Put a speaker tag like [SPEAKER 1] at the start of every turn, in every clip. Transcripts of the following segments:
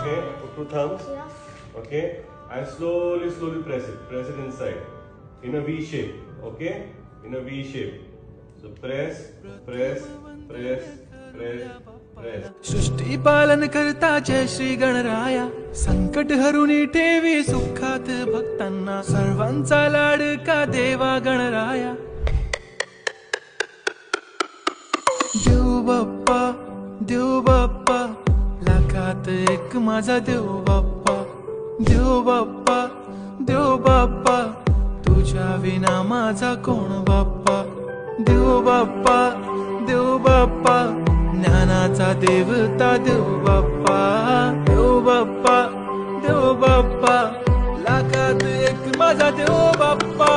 [SPEAKER 1] Okay, put two thumbs.
[SPEAKER 2] Yes.
[SPEAKER 1] Okay, and slowly, slowly press it. Press it inside in a V shape. Okay, in a V shape. So press, press, press, press, press.
[SPEAKER 3] सृष्टी पालन करता जय श्री गणराया, संकट हरुनी ठेवी सुखात भक्तांना, सर्वांचा लाडका देवा गणराया. देव बाप्पा लाखात एक माझा देव बाप्पा. देव बाप्पा तुझ्या विना माझा कोण बाप्पा. देव बाप्पा ज्ञानाचा देवता देव बाप्पा लाखात एक माझा देव बाप्पा.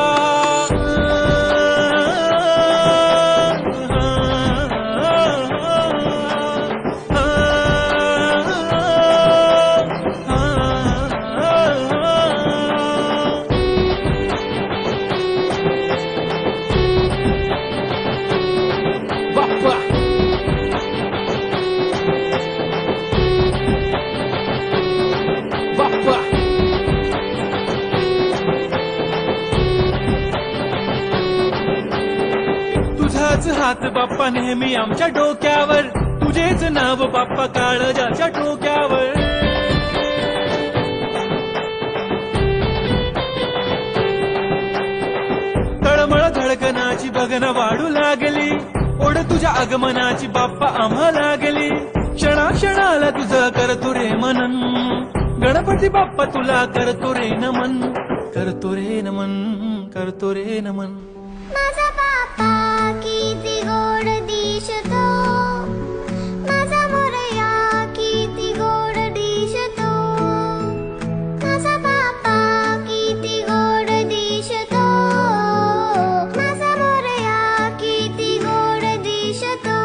[SPEAKER 3] तुझाच हात बाप्पा नेहमी आमच्या डोक्यावर, तुझेच नाव बाप्पा काळजाच्या टोक्यावर. तळमळ धडकनाची बघन वाढू लागली, ओढ तुझ्या आगमनाची बाप्पा आम्हा लागली. क्षणाक्षणाला तुझं करतो रे मनन, गणपती बाप्पा तुला करतो रे नमन.
[SPEAKER 2] माझा बाप्पा किती गोड दिसतो, माझा मोरया किती गोड दिसतो. माझा बाप्पा किती गोड दिसतो, माझा मोरया किती गोड दिसतो.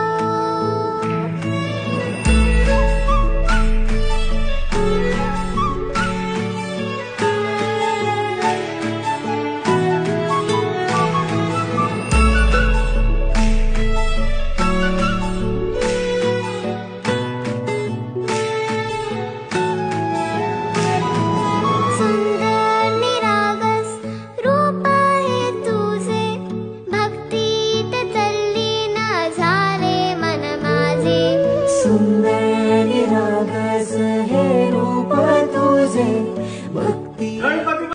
[SPEAKER 4] सुंदर निरागस हे रूप तुझे, भक्ती
[SPEAKER 1] गणपती